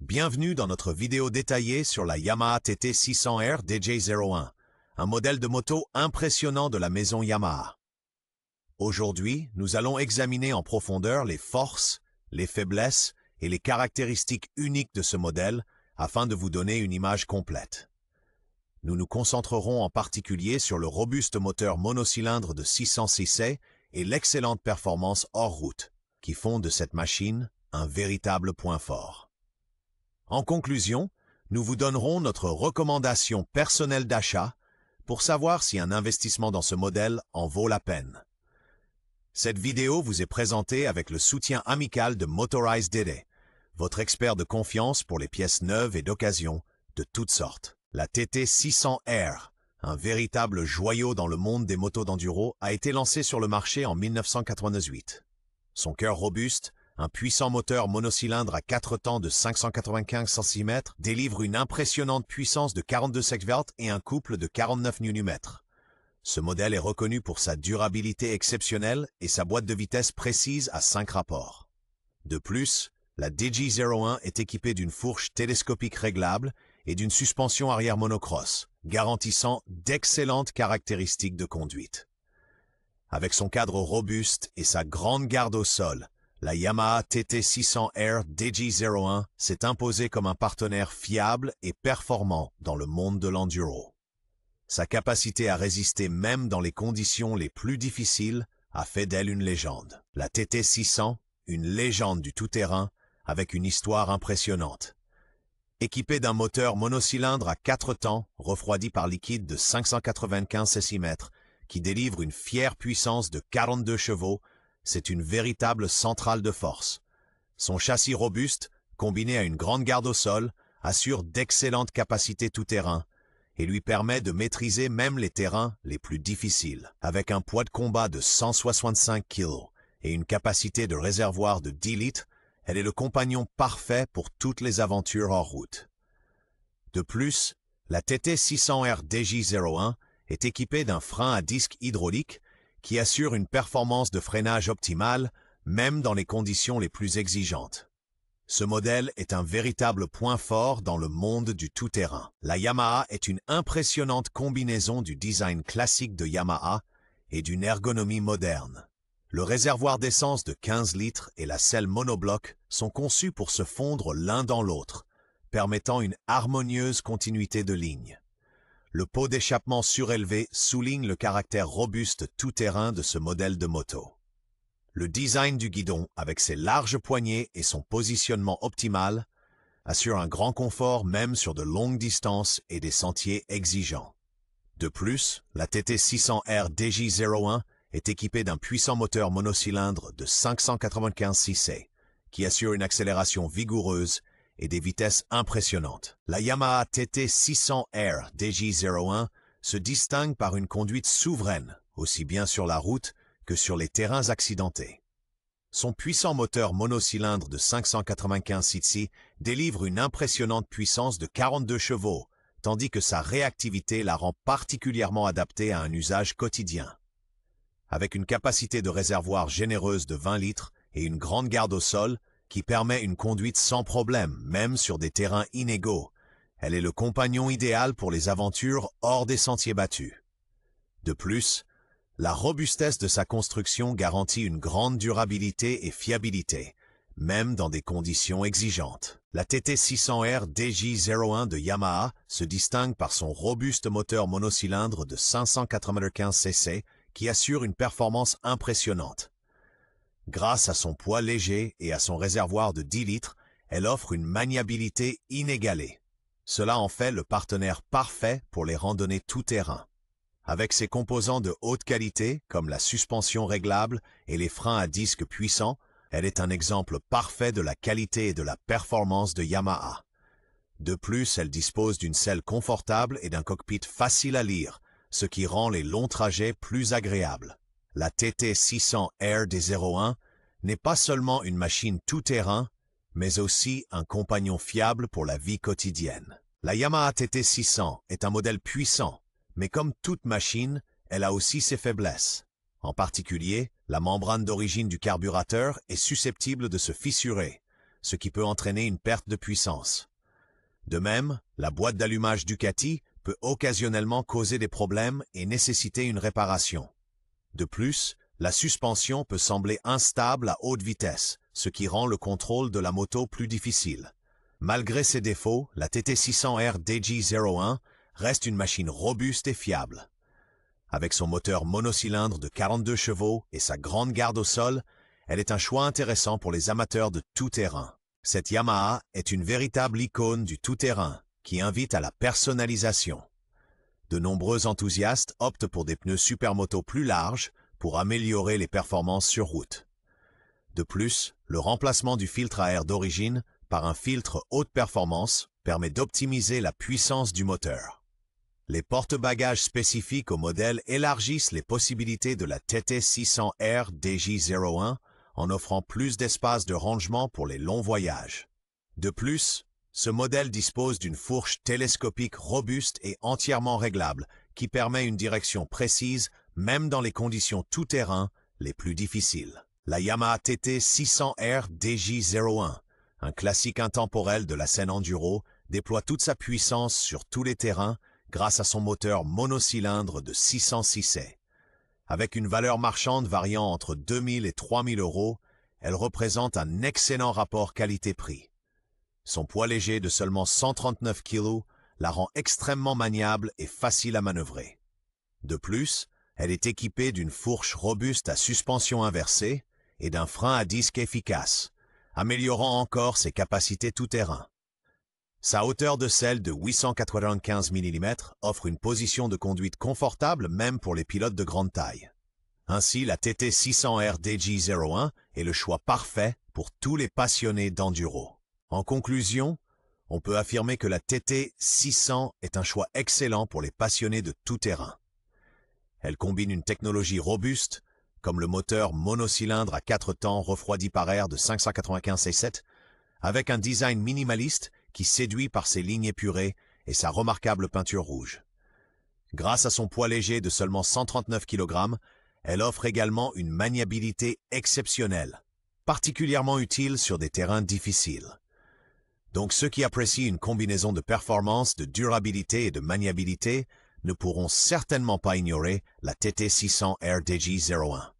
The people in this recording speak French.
Bienvenue dans notre vidéo détaillée sur la Yamaha TT 600R DJ01, un modèle de moto impressionnant de la maison Yamaha. Aujourd'hui, nous allons examiner en profondeur les forces, les faiblesses et les caractéristiques uniques de ce modèle afin de vous donner une image complète. Nous nous concentrerons en particulier sur le robuste moteur monocylindre de 600 cc et l'excellente performance hors route, qui font de cette machine un véritable point fort. En conclusion, nous vous donnerons notre recommandation personnelle d'achat pour savoir si un investissement dans ce modèle en vaut la peine. Cette vidéo vous est présentée avec le soutien amical de Motorized DD, votre expert de confiance pour les pièces neuves et d'occasion de toutes sortes. La TT 600R, un véritable joyau dans le monde des motos d'enduro, a été lancée sur le marché en 1998. Son cœur robuste, un puissant moteur monocylindre à 4 temps de 595 cm délivre une impressionnante puissance de 42 secondes et un couple de 49 Nm. Ce modèle est reconnu pour sa durabilité exceptionnelle et sa boîte de vitesse précise à 5 rapports. De plus, la DJ01 est équipée d'une fourche télescopique réglable et d'une suspension arrière monocross, garantissant d'excellentes caractéristiques de conduite. Avec son cadre robuste et sa grande garde au sol, la Yamaha TT 600R DJ01 s'est imposée comme un partenaire fiable et performant dans le monde de l'enduro. Sa capacité à résister même dans les conditions les plus difficiles a fait d'elle une légende. La TT 600, une légende du tout-terrain avec une histoire impressionnante. Équipée d'un moteur monocylindre à 4 temps, refroidi par liquide de 595 cm, qui délivre une fière puissance de 42 chevaux, c'est une véritable centrale de force. Son châssis robuste, combiné à une grande garde au sol, assure d'excellentes capacités tout-terrain et lui permet de maîtriser même les terrains les plus difficiles. Avec un poids de combat de 165 kg et une capacité de réservoir de 10 litres, elle est le compagnon parfait pour toutes les aventures hors route. De plus, la TT 600R DJ01 est équipée d'un frein à disque hydraulique qui assure une performance de freinage optimale, même dans les conditions les plus exigeantes. Ce modèle est un véritable point fort dans le monde du tout-terrain. La Yamaha est une impressionnante combinaison du design classique de Yamaha et d'une ergonomie moderne. Le réservoir d'essence de 15 litres et la selle monobloc sont conçus pour se fondre l'un dans l'autre, permettant une harmonieuse continuité de ligne. Le pot d'échappement surélevé souligne le caractère robuste tout-terrain de ce modèle de moto. Le design du guidon, avec ses larges poignées et son positionnement optimal, assure un grand confort même sur de longues distances et des sentiers exigeants. De plus, la TT 600R DJ01 est équipée d'un puissant moteur monocylindre de 595 cc, qui assure une accélération vigoureuse et des vitesses impressionnantes. La Yamaha TT 600R DJ01 se distingue par une conduite souveraine, aussi bien sur la route que sur les terrains accidentés. Son puissant moteur monocylindre de 595 cc délivre une impressionnante puissance de 42 chevaux, tandis que sa réactivité la rend particulièrement adaptée à un usage quotidien. Avec une capacité de réservoir généreuse de 20 litres et une grande garde au sol, qui permet une conduite sans problème, même sur des terrains inégaux. Elle est le compagnon idéal pour les aventures hors des sentiers battus. De plus, la robustesse de sa construction garantit une grande durabilité et fiabilité, même dans des conditions exigeantes. La TT 600R DJ01 de Yamaha se distingue par son robuste moteur monocylindre de 595 cc qui assure une performance impressionnante. Grâce à son poids léger et à son réservoir de 10 litres, elle offre une maniabilité inégalée. Cela en fait le partenaire parfait pour les randonnées tout-terrain. Avec ses composants de haute qualité, comme la suspension réglable et les freins à disque puissants, elle est un exemple parfait de la qualité et de la performance de Yamaha. De plus, elle dispose d'une selle confortable et d'un cockpit facile à lire, ce qui rend les longs trajets plus agréables. La TT 600R DJ01 n'est pas seulement une machine tout-terrain, mais aussi un compagnon fiable pour la vie quotidienne. La Yamaha TT 600 est un modèle puissant, mais comme toute machine, elle a aussi ses faiblesses. En particulier, la membrane d'origine du carburateur est susceptible de se fissurer, ce qui peut entraîner une perte de puissance. De même, la boîte d'allumage Ducati peut occasionnellement causer des problèmes et nécessiter une réparation. De plus, la suspension peut sembler instable à haute vitesse, ce qui rend le contrôle de la moto plus difficile. Malgré ses défauts, la TT600R DJ01 reste une machine robuste et fiable. Avec son moteur monocylindre de 42 chevaux et sa grande garde au sol, elle est un choix intéressant pour les amateurs de tout-terrain. Cette Yamaha est une véritable icône du tout-terrain qui invite à la personnalisation. De nombreux enthousiastes optent pour des pneus supermoto plus larges pour améliorer les performances sur route. De plus, le remplacement du filtre à air d'origine par un filtre haute performance permet d'optimiser la puissance du moteur. Les porte-bagages spécifiques au modèle élargissent les possibilités de la TT600R DJ01 en offrant plus d'espace de rangement pour les longs voyages. De plus, ce modèle dispose d'une fourche télescopique robuste et entièrement réglable qui permet une direction précise même dans les conditions tout-terrain les plus difficiles. La Yamaha TT600R DJ01, un classique intemporel de la scène enduro, déploie toute sa puissance sur tous les terrains grâce à son moteur monocylindre de 606 C. Avec une valeur marchande variant entre 2000 et 3000 euros, elle représente un excellent rapport qualité-prix. Son poids léger de seulement 139 kg la rend extrêmement maniable et facile à manœuvrer. De plus, elle est équipée d'une fourche robuste à suspension inversée et d'un frein à disque efficace, améliorant encore ses capacités tout-terrain. Sa hauteur de selle de 895 mm offre une position de conduite confortable même pour les pilotes de grande taille. Ainsi, la TT600R DJ01 est le choix parfait pour tous les passionnés d'enduro. En conclusion, on peut affirmer que la TT600 est un choix excellent pour les passionnés de tout terrain. Elle combine une technologie robuste, comme le moteur monocylindre à 4 temps refroidi par air de 595 C7, avec un design minimaliste qui séduit par ses lignes épurées et sa remarquable peinture rouge. Grâce à son poids léger de seulement 139 kg, elle offre également une maniabilité exceptionnelle, particulièrement utile sur des terrains difficiles. Donc ceux qui apprécient une combinaison de performance, de durabilité et de maniabilité ne pourront certainement pas ignorer la TT600R DJ01.